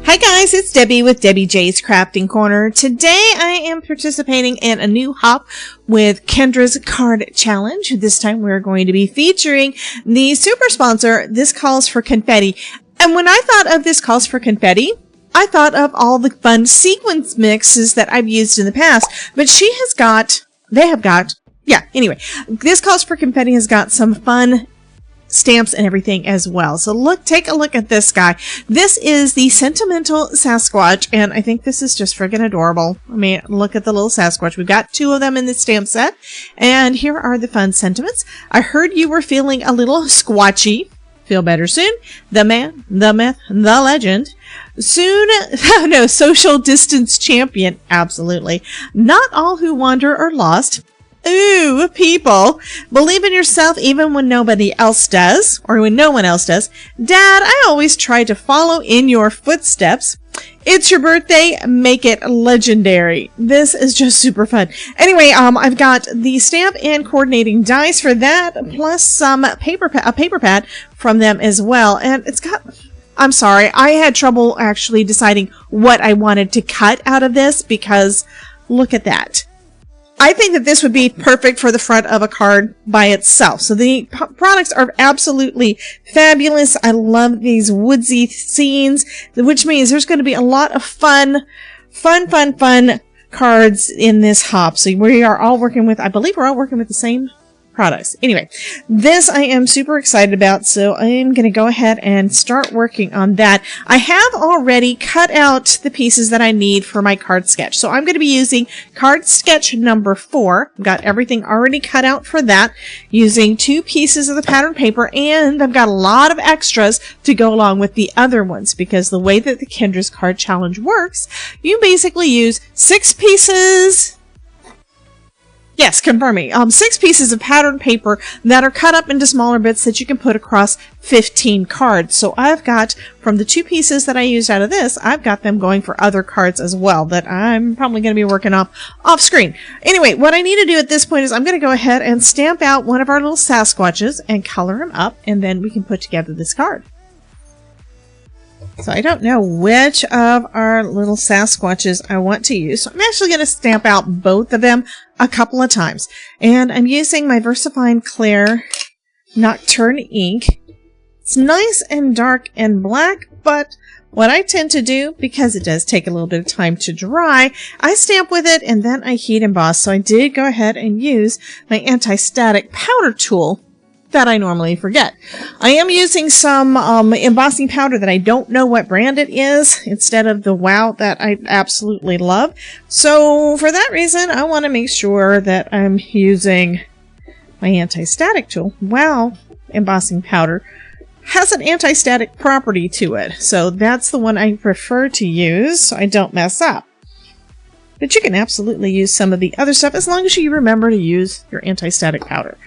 Hi guys, it's Debbie with Debbie J's Crafting Corner. Today I am participating in a new hop with Kendra's Card Challenge. This time we're going to be featuring the super sponsor, This Calls for Confetti. And when I thought of This Calls for Confetti, I thought of all the fun sequence mixes that I've used in the past. But anyway, This Calls for Confetti has got some fun stamps and everything as well. So take a look at this guy. This is the Sentimental Sasquatch, and I think this is just friggin' adorable. I mean, look at the little Sasquatch. We've got 2 of them in the stamp set, and here are the fun sentiments. I heard you were feeling a little squatchy. Feel better soon. The man, the myth, the legend. Soon, no, social distance champion. Absolutely. Not all who wander are lost. Ooh, people. Believe in yourself even when nobody else does, or when no one else does. Dad, I always try to follow in your footsteps. It's your birthday. Make it legendary. This is just super fun. Anyway, I've got the stamp and coordinating dies for that, plus some a paper pad from them as well. And it's got... I'm sorry, I had trouble actually deciding what I wanted to cut out of this because look at that. I think that this would be perfect for the front of a card by itself. So the products are absolutely fabulous. I love these woodsy scenes, which means there's going to be a lot of fun cards in this hop. So we are all working with, I believe we're all working with the same products. Anyway, this I am super excited about, so I'm going to go ahead and start working on that. I have already cut out the pieces that I need for my card sketch. So I'm going to be using card sketch number 4. I've got everything already cut out for that, using 2 pieces of the pattern paper, and I've got a lot of extras to go along with the other ones, because the way that the Kendra's Card Challenge works, you basically use 6 pieces... Yes, confirming. 6 pieces of pattern paper that are cut up into smaller bits that you can put across 15 cards. So I've got, from the 2 pieces that I used out of this, I've got them going for other cards as well that I'm probably going to be working off screen. Anyway, what I need to do at this point is I'm going to go ahead and stamp out one of our little Sasquatches and color him up, and then we can put together this card. So I don't know which of our little Sasquatches I want to use. So I'm actually going to stamp out both of them a couple of times. And I'm using my VersaFine Clear Nocturne ink. It's nice and dark and black, but what I tend to do, because it does take a little bit of time to dry, I stamp with it and then I heat emboss. So I did go ahead and use my anti-static powder tool that I normally forget. I am using some embossing powder that I don't know what brand it is, instead of the Wow that I absolutely love. So for that reason, I want to make sure that I'm using my anti-static tool. Wow embossing powder has an anti-static property to it, so that's the one I prefer to use so I don't mess up. But you can absolutely use some of the other stuff as long as you remember to use your anti-static powder.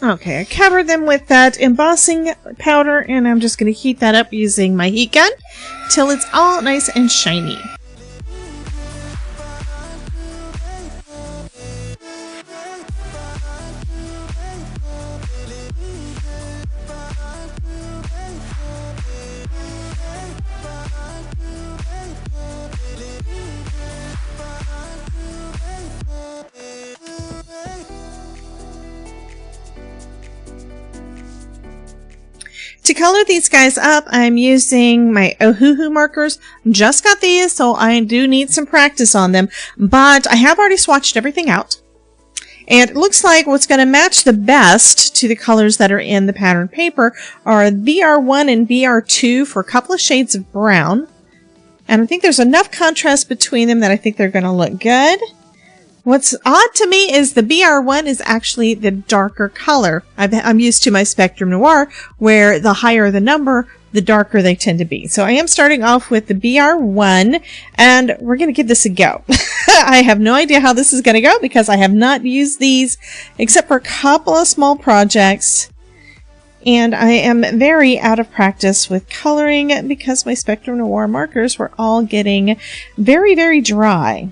Okay, I covered them with that embossing powder, and I'm just going to heat that up using my heat gun till it's all nice and shiny. To color these guys up, I'm using my Ohuhu markers. Just got these, so I do need some practice on them, but I have already swatched everything out. And it looks like what's going to match the best to the colors that are in the pattern paper are BR1 and BR2 for a couple of shades of brown. And I think there's enough contrast between them that I think they're going to look good. What's odd to me is the BR1 is actually the darker color. I'm used to my Spectrum Noir, where the higher the number, the darker they tend to be. So I am starting off with the BR1, and we're going to give this a go. I have no idea how this is going to go because I have not used these except for a couple of small projects. And I am very out of practice with coloring because my Spectrum Noir markers were all getting very, very dry.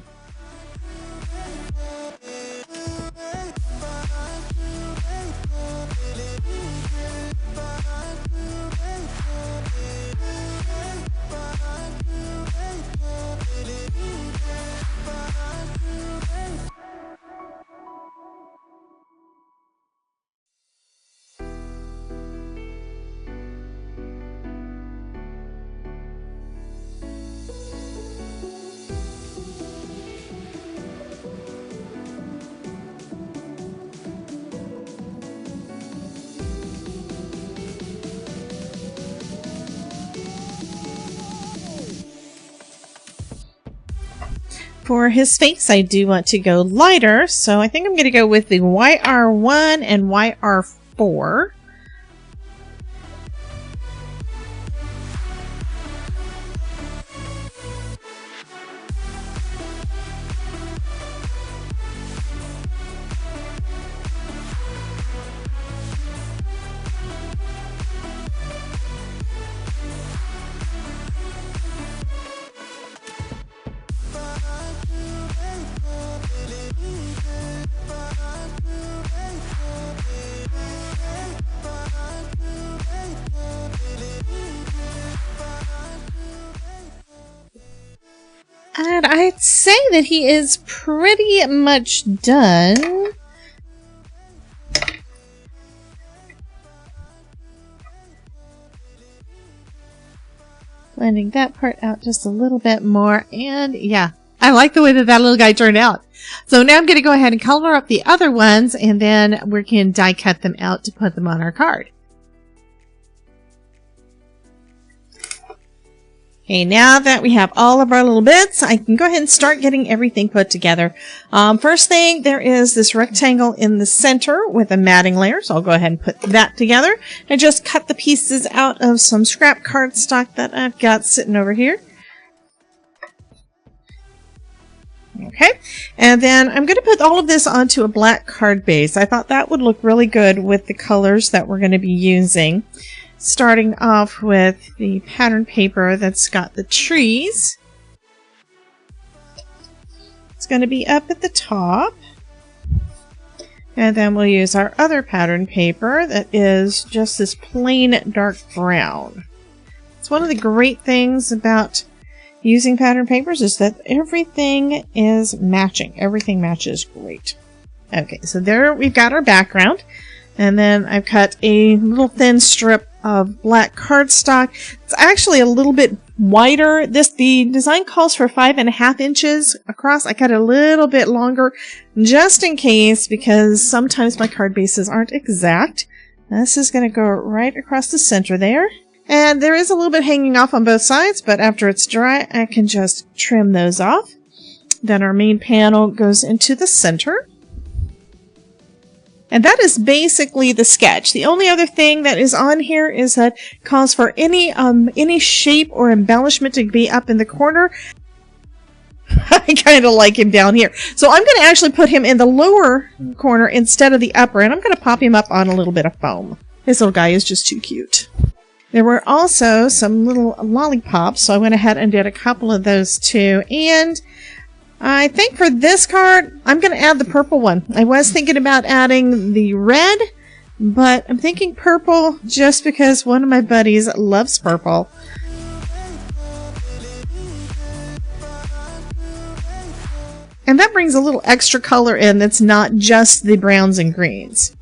For his face, I do want to go lighter, so I think I'm going to go with the YR1 and YR4. And I'd say that he is pretty much done. Blending that part out just a little bit more. And yeah, I like the way that that little guy turned out. So now I'm going to go ahead and color up the other ones, and then we can die cut them out to put them on our card. Okay, now that we have all of our little bits, I can go ahead and start getting everything put together. First thing, there is this rectangle in the center with a matting layer, so I'll go ahead and put that together. I just cut the pieces out of some scrap cardstock that I've got sitting over here. Okay, and then I'm going to put all of this onto a black card base. I thought that would look really good with the colors that we're going to be using. Starting off with the pattern paper that's got the trees. It's going to be up at the top. And then we'll use our other pattern paper that is just this plain dark brown. It's one of the great things about using pattern papers is that everything is matching. Everything matches great. Okay, so there we've got our background. And then I've cut a little thin strip of black cardstock. It's actually a little bit wider. The design calls for 5.5 inches across. I cut it a little bit longer just in case, because sometimes my card bases aren't exact. This is going to go right across the center there. And there is a little bit hanging off on both sides, but after it's dry, I can just trim those off. Then our main panel goes into the center. And that is basically the sketch. The only other thing that is on here is that calls for any shape or embellishment to be up in the corner. I kind of like him down here. So I'm going to actually put him in the lower corner instead of the upper, and I'm going to pop him up on a little bit of foam. This little guy is just too cute. There were also some little lollipops, so I went ahead and did a couple of those too. And I think for this card, I'm going to add the purple one. I was thinking about adding the red, but I'm thinking purple just because one of my buddies loves purple. And that brings a little extra color in that's not just the browns and greens.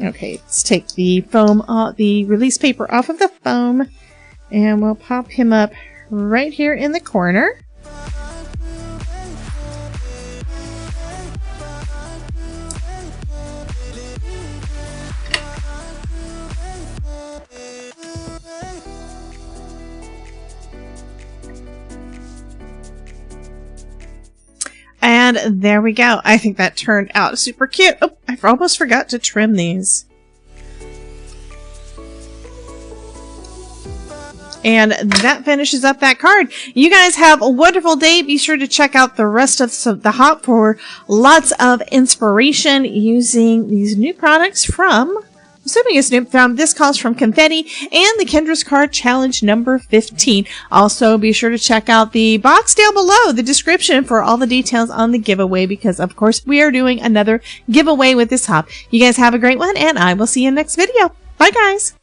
Okay, let's take the foam, the release paper off of the foam, and we'll pop him up right here in the corner. And there we go. I think that turned out super cute. Oh, I almost forgot to trim these. And that finishes up that card. You guys have a wonderful day. Be sure to check out the rest of the hop for lots of inspiration using these new products from, assuming it's new, from This Calls from Confetti and the Kendra's Card Challenge number 15. Also, be sure to check out the box down below, the description, for all the details on the giveaway, because of course we are doing another giveaway with this hop. You guys have a great one, and I will see you in the next video. Bye guys!